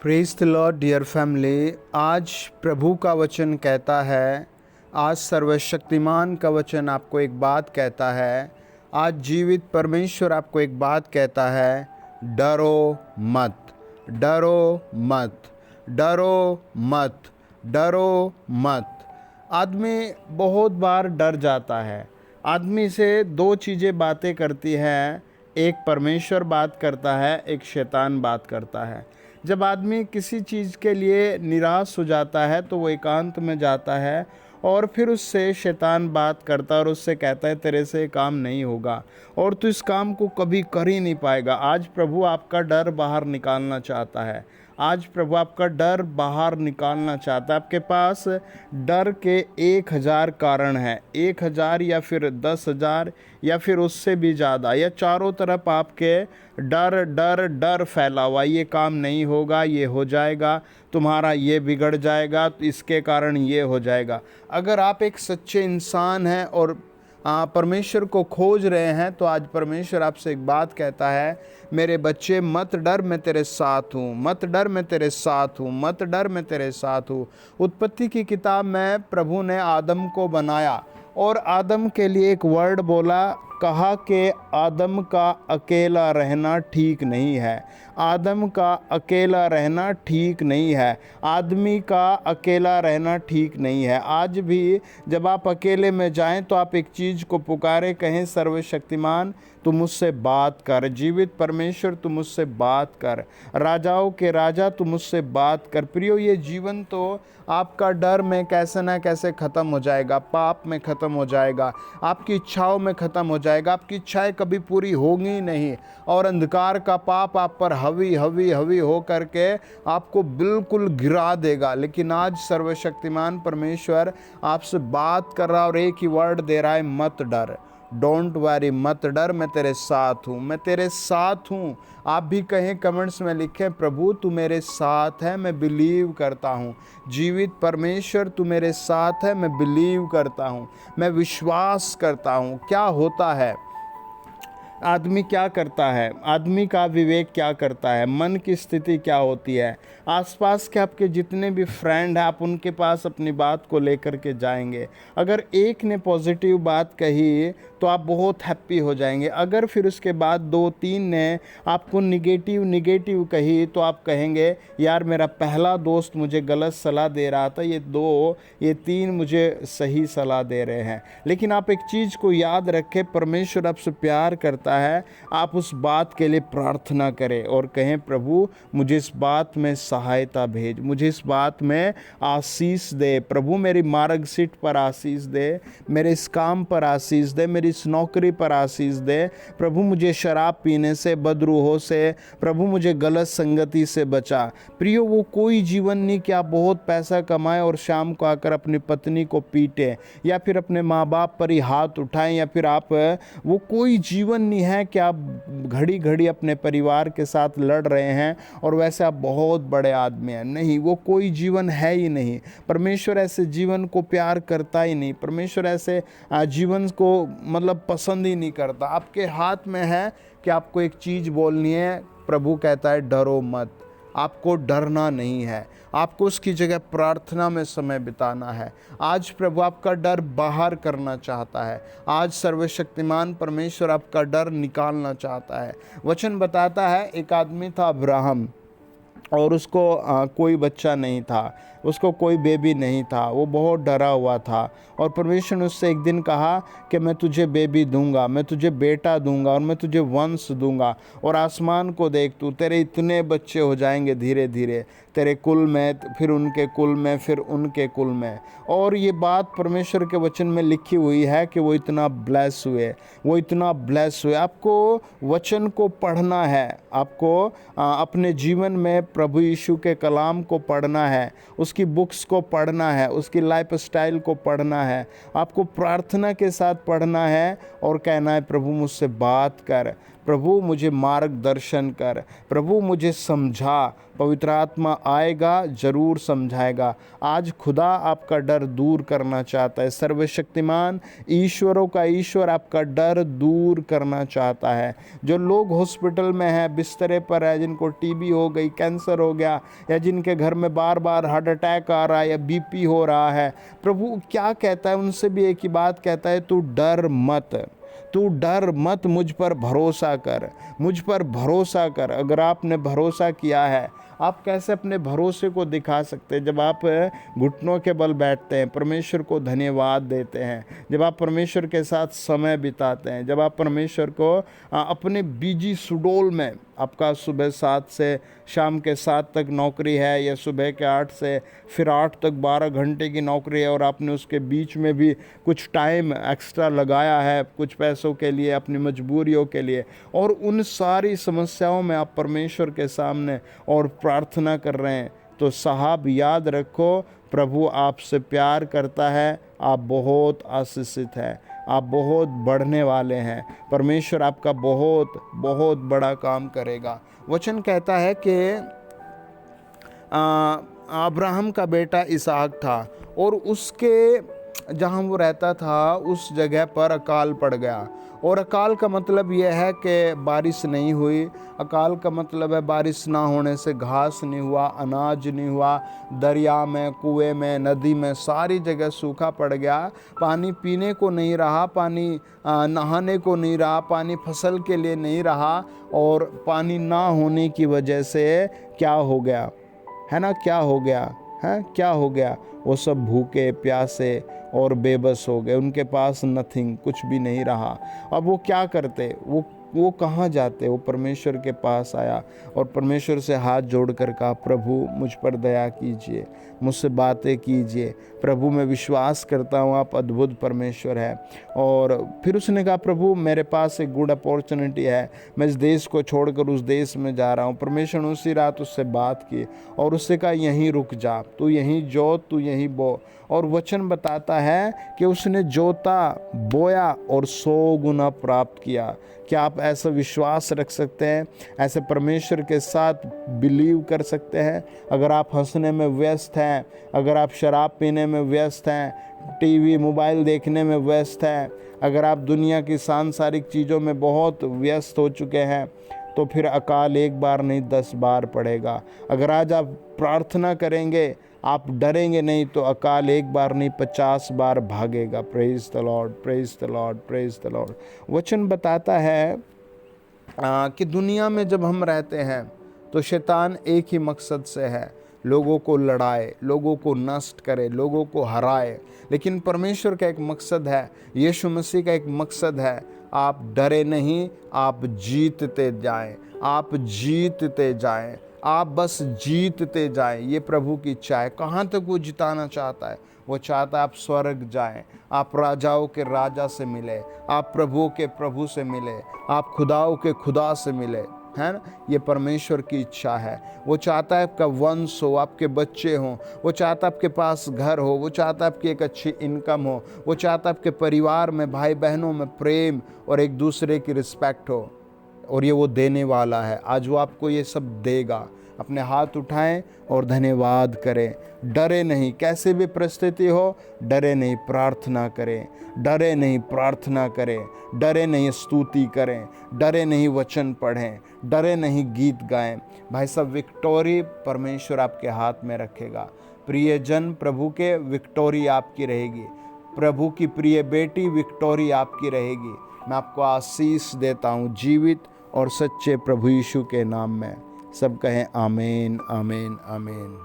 Praise the lord dear family. आज प्रभु का वचन कहता है, आज सर्वशक्तिमान का वचन आपको एक बात कहता है, आज जीवित परमेश्वर आपको एक बात कहता है, डरो मत, डरो मत, डरो मत, डरो मत। आदमी बहुत बार डर जाता है। आदमी से दो चीज़ें बातें करती हैं, एक परमेश्वर बात करता है, एक शैतान बात करता है। जब आदमी किसी चीज़ के लिए निराश हो जाता है तो वो एकांत में जाता है और फिर उससे शैतान बात करता है और उससे कहता है तेरे से काम नहीं होगा और तू इस काम को कभी कर ही नहीं पाएगा। आज प्रभु आपका डर बाहर निकालना चाहता है। आज प्रभु आपका डर बाहर निकालना चाहता है। आपके पास डर के 1000 कारण हैं, 1000 या फिर 10,000 या फिर उससे भी ज़्यादा, या चारों तरफ आपके डर डर डर फैला हुआ। ये काम नहीं होगा, ये हो जाएगा, तुम्हारा ये बिगड़ जाएगा, तो इसके कारण ये हो जाएगा। अगर आप एक सच्चे इंसान हैं और परमेश्वर को खोज रहे हैं तो आज परमेश्वर आपसे एक बात कहता है, मेरे बच्चे मत डर, मैं तेरे साथ हूँ, मत डर, मैं तेरे साथ हूँ, मत डर, मैं तेरे साथ हूँ। उत्पत्ति की किताब में प्रभु ने आदम को बनाया और आदम के लिए एक वर्ड बोला, कहा कि आदम का अकेला रहना ठीक नहीं है, आदम का अकेला रहना ठीक नहीं है, आदमी का अकेला रहना ठीक नहीं है। आज भी जब आप अकेले में जाएं तो आप एक चीज़ को पुकारें, कहें सर्वशक्तिमान तू मुझसे बात कर, जीवित परमेश्वर तू मुझसे बात कर, राजाओं के राजा तू मुझसे बात कर। प्रियो, ये जीवन तो आपका डर में कैसे ना कैसे ख़त्म हो जाएगा, पाप में ख़त्म हो जाएगा, आपकी इच्छाओं में ख़त्म हो जाएगा। आपकी इच्छाएं कभी पूरी होंगी नहीं और अंधकार का पाप आप पर हवी हवी हवी हो करके आपको बिल्कुल गिरा देगा। लेकिन आज सर्वशक्तिमान परमेश्वर आपसे बात कर रहा और एक ही वर्ड दे रहा है, मत डर, डोंट वरी, मत डर, मैं तेरे साथ हूँ, मैं तेरे साथ हूँ। आप भी कहें, कमेंट्स में लिखें, प्रभु तू मेरे साथ है, मैं बिलीव करता हूँ। जीवित परमेश्वर तू मेरे साथ है, मैं बिलीव करता हूँ, मैं विश्वास करता हूँ। क्या होता है, आदमी क्या करता है, आदमी का विवेक क्या करता है, मन की स्थिति क्या होती है, आसपास के आपके जितने भी फ्रेंड हैं आप उनके पास अपनी बात को लेकर के जाएंगे। अगर एक ने पॉजिटिव बात कही तो आप बहुत हैप्पी हो जाएंगे। अगर फिर उसके बाद 2-3 ने आपको निगेटिव निगेटिव कही तो आप कहेंगे, यार मेरा पहला दोस्त मुझे गलत सलाह दे रहा था, ये 3 मुझे सही सलाह दे रहे हैं। लेकिन आप एक चीज़ को याद रखें, परमेश्वर आपसे प्यार करता है। आप उस बात के लिए प्रार्थना करें और कहें, प्रभु मुझे इस बात में सहायता भेज, मुझे इस बात में आशीष दे। प्रभु मेरी मार्कशीट पर आशीष दे, मेरे इस काम पर आशीष दे, मेरी इस नौकरी पर आशीष दे। प्रभु मुझे शराब पीने से, बदरूहों से, प्रभु मुझे गलत संगति से बचा। प्रियो, वो कोई जीवन नहीं कि आप बहुत पैसा कमाएं और शाम को आकर अपनी पत्नी को पीटे या फिर अपने माँ बाप पर ही हाथ उठाएं, या फिर आप, वो कोई जीवन नहीं है कि आप घड़ी घड़ी अपने परिवार के साथ लड़ रहे हैं और वैसे आप बहुत बड़े आदमी हैं। नहीं, वो कोई जीवन है ही नहीं। परमेश्वर ऐसे जीवन को प्यार करता ही नहीं। परमेश्वर ऐसे जीवन को मतलब पसंद ही नहीं करता। आपके हाथ में है कि आपको एक चीज़ बोलनी है। प्रभु कहता है, डरो मत, आपको डरना नहीं है, आपको उसकी जगह प्रार्थना में समय बिताना है। आज प्रभु आपका डर बाहर करना चाहता है। आज सर्वशक्तिमान परमेश्वर आपका डर निकालना चाहता है। वचन बताता है, एक आदमी था अब्राहम और उसको कोई बच्चा नहीं था, उसको कोई बेबी नहीं था, वो बहुत डरा हुआ था। और परमेश्वर ने उससे एक दिन कहा कि मैं तुझे बेबी दूंगा, मैं तुझे बेटा दूंगा और मैं तुझे वंश दूंगा, और आसमान को देख, तू तेरे इतने बच्चे हो जाएंगे धीरे धीरे, तेरे कुल में, फिर उनके कुल में, फिर उनके कुल में। और ये बात परमेश्वर के वचन में लिखी हुई है कि वो इतना ब्लेस हुए, वो इतना ब्लेस हुए। आपको वचन को पढ़ना है, आपको अपने जीवन में प्रभु यीशु के कलाम को पढ़ना है, उसकी बुक्स को पढ़ना है, उसकी लाइफ स्टाइल को पढ़ना है, आपको प्रार्थना के साथ पढ़ना है और कहना है, प्रभु मुझसे बात कर, प्रभु मुझे मार्गदर्शन कर, प्रभु मुझे समझा। पवित्र आत्मा आएगा, ज़रूर समझाएगा। आज खुदा आपका डर दूर करना चाहता है। सर्वशक्तिमान ईश्वरों का ईश्वर आपका डर दूर करना चाहता है। जो लोग हॉस्पिटल में हैं, बिस्तरे पर है, जिनको टीबी हो गई, कैंसर हो गया, या जिनके घर में बार बार हार्ट अटैक आ रहा है या बीपी हो रहा है, प्रभु क्या कहता है? उनसे भी एक ही बात कहता है, तू डर मत, तू डर मत, मुझ पर भरोसा कर, मुझ पर भरोसा कर। अगर आपने भरोसा किया है, आप कैसे अपने भरोसे को दिखा सकते हैं? जब आप घुटनों के बल बैठते हैं, परमेश्वर को धन्यवाद देते हैं, जब आप परमेश्वर के साथ समय बिताते हैं, जब आप परमेश्वर को अपने बिजी शेड्यूल में, आपका सुबह 7 से शाम के 7 तक नौकरी है, या सुबह के 8 से फिर 8 तक 12 घंटे की नौकरी है, और आपने उसके बीच में भी कुछ टाइम एक्स्ट्रा लगाया है कुछ पैसों के लिए, अपनी मजबूरियों के लिए, और उन सारी समस्याओं में आप परमेश्वर के सामने और प्रार्थना कर रहे हैं, तो साहब याद रखो, प्रभु आपसे प्यार करता है। आप बहुत आशीषित हैं, आप बहुत बढ़ने वाले हैं। परमेश्वर आपका बहुत बहुत बड़ा काम करेगा। वचन कहता है कि अब्राहम का बेटा इसहाक था, और उसके जहाँ वो रहता था उस जगह पर अकाल पड़ गया। और अकाल का मतलब यह है कि बारिश नहीं हुई। अकाल का मतलब है बारिश ना होने से घास नहीं हुआ, अनाज नहीं हुआ, दरिया में, कुएं में, नदी में, सारी जगह सूखा पड़ गया। पानी पीने को नहीं रहा, पानी नहाने को नहीं रहा, पानी फसल के लिए नहीं रहा। और पानी ना होने की वजह से क्या हो गया है ना, क्या हो गया है, क्या हो गया? वो सब भूखे प्यासे और बेबस हो गए। उनके पास नथिंग, कुछ भी नहीं रहा। अब वो क्या करते? वो कहाँ जाते? वो परमेश्वर के पास आया और परमेश्वर से हाथ जोड़कर कहा, प्रभु मुझ पर दया कीजिए, मुझसे बातें कीजिए। प्रभु मैं विश्वास करता हूँ आप अद्भुत परमेश्वर है। और फिर उसने कहा, प्रभु मेरे पास एक गुड अपॉर्चुनिटी है, मैं इस देश को छोड़कर उस देश में जा रहा हूँ। परमेश्वर ने उसी रात उससे बात की और उससे कहा, यहीं रुक जा, तू यहीं जो, तू यहीं बो। और वचन बताता है कि उसने जोता, बोया और 100 गुना प्राप्त किया। क्या आप ऐसा विश्वास रख सकते हैं? ऐसे परमेश्वर के साथ बिलीव कर सकते हैं? अगर आप हंसने में व्यस्त हैं, अगर आप शराब पीने में व्यस्त हैं, टीवी मोबाइल देखने में व्यस्त हैं, अगर आप दुनिया की सांसारिक चीज़ों में बहुत व्यस्त हो चुके हैं, तो फिर अकाल एक बार नहीं 10 बार पड़ेगा। अगर आज आप प्रार्थना करेंगे, आप डरेंगे नहीं, तो अकाल एक बार नहीं 50 बार भागेगा। Praise the Lord, praise the Lord, praise the Lord. वचन बताता है कि दुनिया में जब हम रहते हैं तो शैतान एक ही मकसद से है, लोगों को लड़ाए, लोगों को नष्ट करे, लोगों को हराए। लेकिन परमेश्वर का एक मकसद है, यीशु मसीह का एक मकसद है, आप डरे नहीं, आप जीतते जाएं, आप जीतते जाएं, आप बस जीतते जाएं। ये प्रभु की इच्छा है। कहाँ तक वो जिताना चाहता है? वो चाहता है आप स्वर्ग जाएं, आप राजाओं के राजा से मिले, आप प्रभुओं के प्रभु से मिले, आप खुदाओं के खुदा से मिले, है ना? ये परमेश्वर की इच्छा है। वो चाहता है आपका वंश हो, आपके बच्चे हों, वो चाहता है आपके पास घर हो, वो चाहता है आपकी एक अच्छी इनकम हो, वो चाहता है आपके परिवार में, भाई बहनों में प्रेम और एक दूसरे की रिस्पेक्ट हो। और ये वो देने वाला है। आज वो आपको ये सब देगा। अपने हाथ उठाएं और धन्यवाद करें। डरे नहीं, कैसे भी परिस्थिति हो, डरे नहीं, प्रार्थना करें। डरे नहीं, प्रार्थना करें। डरे नहीं, स्तुति करें। डरे नहीं, वचन पढ़ें। डरे नहीं, गीत गाएं। भाई साहब, विक्टोरी परमेश्वर आपके हाथ में रखेगा। प्रियजन, प्रभु के विक्टोरी आपकी रहेगी। प्रभु की प्रिय बेटी विक्टोरी आपकी रहेगी। मैं आपको आशीष देता हूँ जीवित और सच्चे प्रभु यीशु के नाम में। सब कहें आमीन, आमीन, आमीन।